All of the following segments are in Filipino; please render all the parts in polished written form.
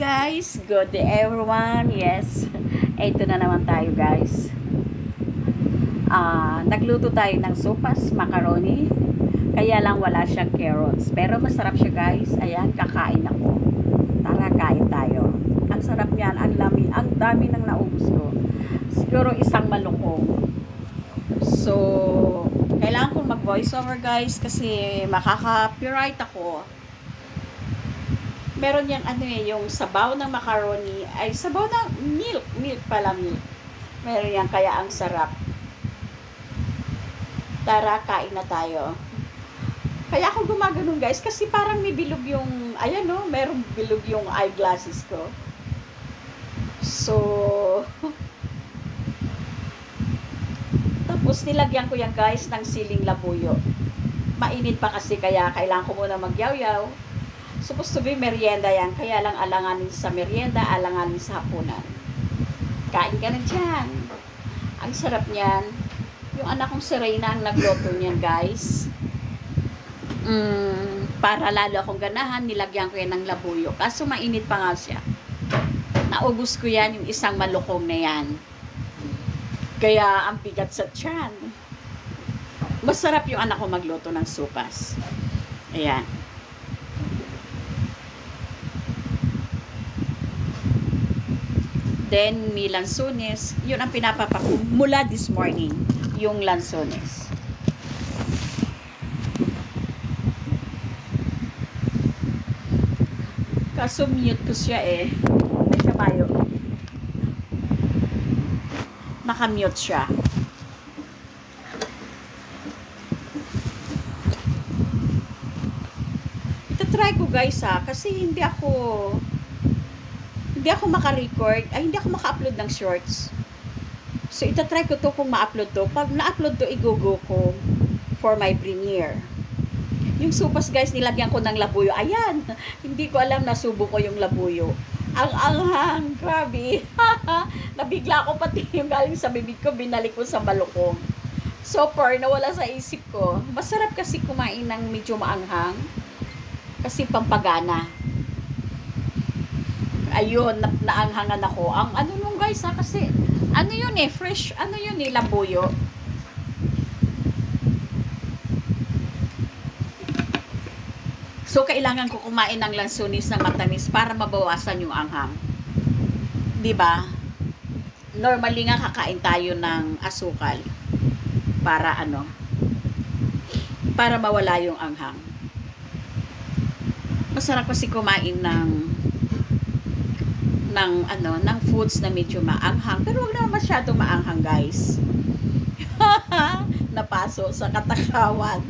guys, good day everyone. Yes, ito na naman tayo guys. Nagluto tayo ng sopas, macaroni. Kaya lang wala siyang carrots. Pero masarap siya guys. Ayan, kakain ako. Tara, kain tayo. Ang sarap niyan, ang lami, ang dami ng naubos ko. Siguro isang malukong. So, kailangan kong mag voice over guys kasi makaka-copyright ako. Meron yung yung sabaw ng macaroni ay sabaw ng milk pala. Meron yan, kaya ang sarap. Tara, kain na tayo. Kaya ako gumaganon guys kasi parang may bilog yung, ayan no, merong bilog yung eyeglasses ko. So, tapos nilagyan ko yan guys ng siling labuyo. Mainit pa kasi kaya kailangan ko muna magyaw-yaw. Supposed to be merienda yan. Kaya lang alanganin sa merienda, alanganin sa hapunan. Kain ka na dyan. Ang sarap niyan. Yung anak kong si Reyna ang nagluto niyan guys. Para lalo akong ganahan, nilagyan ko yan ng labuyo. Kaso mainit pa nga siya. Naubos ko yan, yung isang malukong na yan. Kaya ang bigat sa tiyan. Masarap yung anak ko magluto ng sopas. Ayan. Then, may lansones. Yun ang pinapapako mula this morning. Yung lansones. Kaso mute ko siya eh. May kabayo. Naka-mute siya. Ito-try ko guys kasi hindi ako maka-record, hindi ako maka-upload ng shorts. So, itatry ko to kung ma-upload to. Pag na-upload to, i-go ko for my premiere. Yung sopas guys, nilagyan ko ng labuyo. Ayan, hindi ko alam, nasubo ko yung labuyo. Ang anghang, grabe. Nabigla ko pati yung galing sa bibig ko, binalik ko sa balukong. So far, nawala sa isip ko. Masarap kasi kumain ng medyo maanghang. Kasi pampagana. Ayun, naanghangan ako. Ang ano nung guys kasi ano yun fresh, labuyo. So, kailangan ko kumain ng lansones na matamis para mabawasan yung anghang. Diba? Normally nga kakain tayo ng asukal para para mawala yung anghang. Masarap kasi kumain ng foods na medyo maanghang, pero wag naman masyadong maanghang guys. Napaso sa katakawan.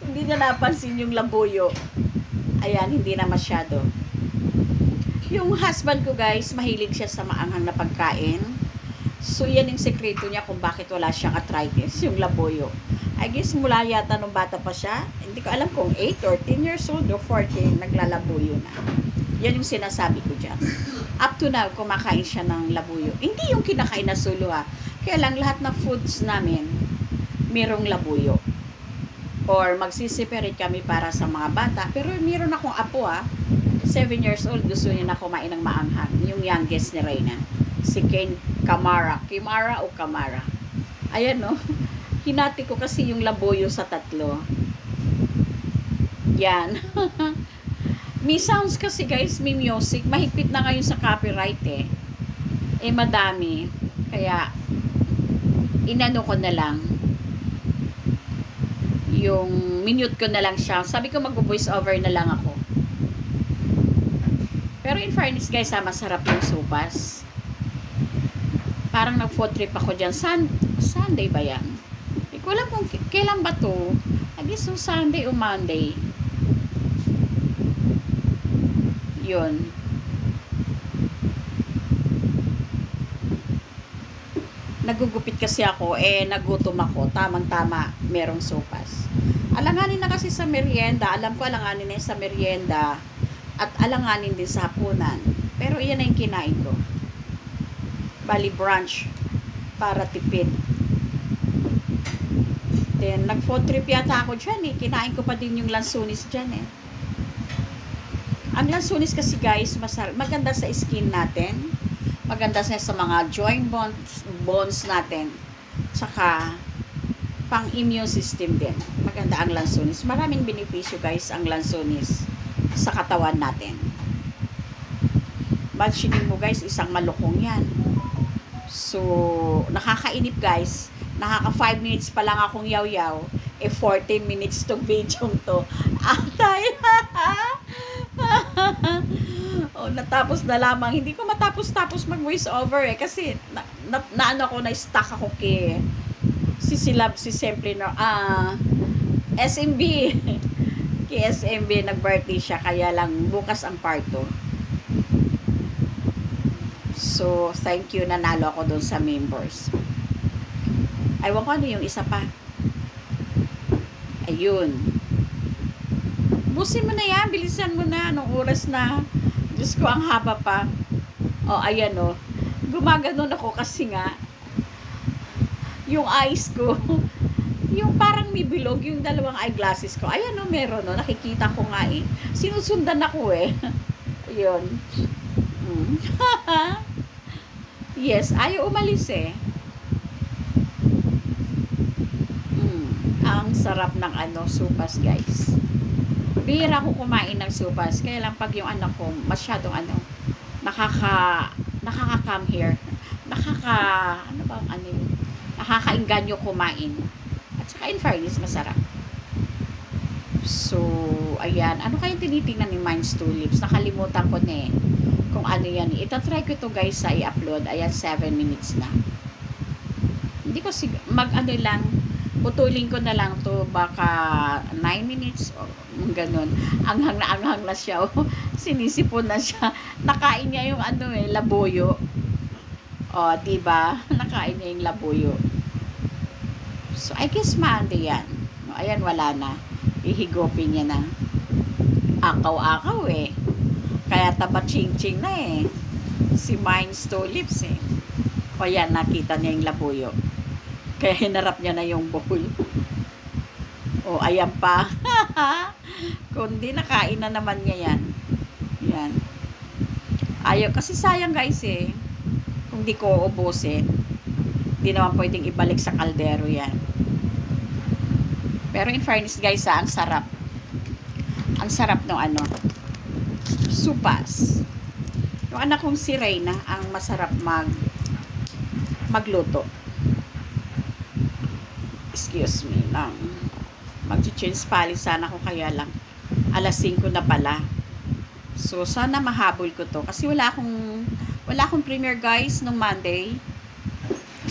Hindi niya napansin yung labuyo. Ayan, hindi na masyado. Yung husband ko guys, mahilig siya sa maanghang na pagkain. So yan yung sekreto niya kung bakit wala siyang arthritis, yung labuyo. I guess mula yata nung bata pa siya, hindi ko alam kung 8 or 10 years old o 14, naglalabuyo na. Yan yung sinasabi ko dyan. Up to now, kumakain siya ng labuyo. Hindi yung kinakain na sulo Kaya lang lahat ng foods namin, merong labuyo. Or magsisiperate kami para sa mga bata. Pero meron akong apo 7 years old, gusto niya na kumain ng maanghang. Yung youngest ni Reyna. Si Ken Kamara. Kimara o Kamara. Ayan no. Hinati ko kasi yung labuyo sa tatlo. Yan. May sounds kasi guys, may music. Mahigpit na ngayon sa copyright madami. Kaya, inano ko na lang. Yung minute ko na lang siya. Sabi ko mag-voice over na lang ako. Pero in fairness guys, masarap yung sopas. Parang nag-food trip ako dyan. Sunday ba yan? Hindi ko alam kung kailan ba to. I guess so Sunday o Monday. Yun. Nagugupit kasi ako, nagutom ako. Tamang-tama, merong sopas. Alanganin na kasi sa merienda. Alam ko alanganin na sa merienda. At alanganin din sa hapunan. Pero iyan na yung kinain ko. Bali brunch. Para tipid. Then, nag-food trip yata ako dyan Kinain ko pa din yung lansones dyan Ang lansunis kasi guys, maganda sa skin natin. Maganda sa mga joint bones natin. Tsaka, pang immune system din. Maganda ang lansunis. Maraming benepisyo guys ang lansunis sa katawan natin. Imagine mo guys, isang malukong yan. So, nakakainip guys. Nakaka 5 minutes pa lang akong yaw-yaw. 14 minutes tong video to. Atay! Natapos na lamang. Hindi ko matapos-tapos mag-voice over kasi ano ako, na-stuck ako si Siyempre SMB. Kay SMB, nag-birthday siya. Kaya lang, bukas ang part 2. So, thank you. Nanalo ako doon sa members. Aywan ko ano yung isa pa. Ayun. Busin mo na yan. Bilisan mo na. Anong oras na? Diyos ko, ang haba pa. Ayan Gumaganon ako kasi nga yung eyes ko yung parang may bilog yung dalawang eyeglasses ko. Ayan meron nakikita ko nga sinusundan ako ayun. Yes, ayaw umalis ang sarap ng supas guys. Bihira ko kumain ng supas, kaya lang pag yung anak ko masyadong nakaka-come here, nakakainganyo kumain. At saka in fairness, masarap. So, ayan. Ano kayong tinitingnan ni Minds Tulips? Nakalimutan ko na kung ano yan. Itatry ko ito guys sa i-upload. Ayan, 7 minutes na. Hindi ko lang, putulin ko na lang to baka 9 minutes o ganun. Anghang na siya. Sinisipon na siya. Nakain niya yung labuyo. Diba? Nakain niya yung labuyo. So, I guess maande yan. Ayan, wala na. Ihigopin niya na. Akaw-akaw Kaya taba-ching-ching na si Minds Tulips Ayan, nakita niya yung labuyo. Kaya hinarap niya na yung bowl. Ayan pa. Kundi nakain na naman niya yan. Yan. Ayaw. Kasi sayang guys kung di ko ubusin. Di naman pwedeng ibalik sa kaldero yan. Pero in fairness guys ang sarap. Ang sarap ng supas. Yung anak kong si Reyna ang masarap magluto. Excuse me lang. Mag-change pali sana ko, kaya lang alas 5 na pala. So sana mahabol ko to kasi wala akong premiere guys nung Monday.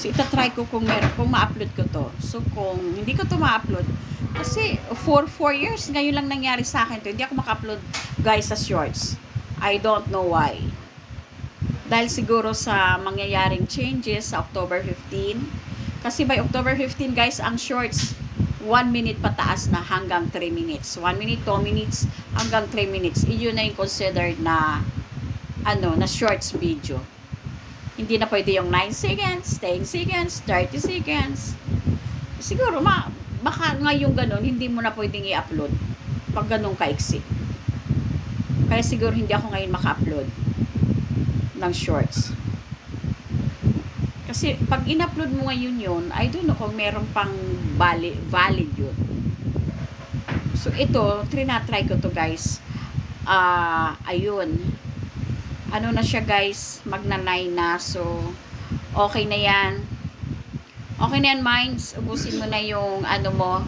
So itatry ko kung ma-upload ko to. So kung hindi ko to ma-upload kasi for 4 years ngayon lang nangyari sa akin to. Hindi ako maka-upload guys sa shorts. I don't know why. Dahil siguro sa mangyayaring changes sa October 15. Kasi by October 15 guys, ang shorts 1 minute pataas na hanggang 3 minutes. 1 minute, 2 minutes, hanggang 3 minutes. Iyon na yung considered na na shorts video. Hindi na pwede yung 9 seconds, 10 seconds, 30 seconds. Siguro baka ngayong ganun, hindi mo na pwedeng i-upload pag ganun kaiksi. Kaya siguro hindi ako ngayon maka-upload ng shorts. Kasi pag in-upload mo ngayon yun, I don't know kung meron pang valid yun. So ito, trinatry ko to guys. Ayun. Ano na siya guys, magna-9 na. So, okay na yan. Okay na yan, Minds. Ubusin mo na yung mo.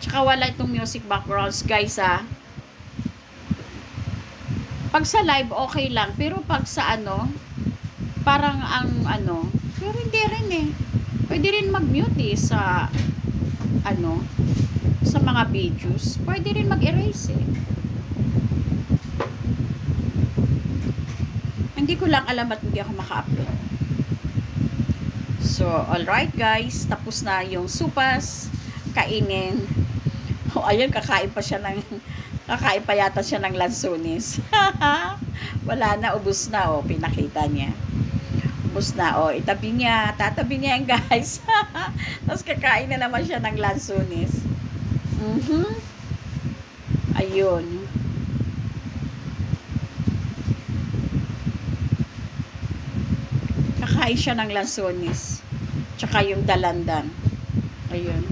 Tsaka wala itong music backgrounds guys Pag sa live, okay lang. Pero pag sa parang pero hindi rin Pwede rin mag-mute sa sa mga videos. Pwede rin mag-erase Hindi ko lang alam at hindi ako maka-upload. So, alright guys. Tapos na yung supas. Kainin. Ayun, kakain pa yata siya ng lansunis. Wala na, ubos na pinakita niya. Ubos na itabi niya, tatabi niya yan guys. Tapos kakain na naman siya ng lansunis. Ayun. kumain siya ng lansones. Tsaka yung dalandan. Ayun.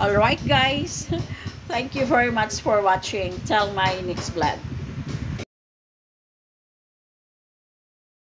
Alright guys. Thank you very much for watching. Till my next vlog.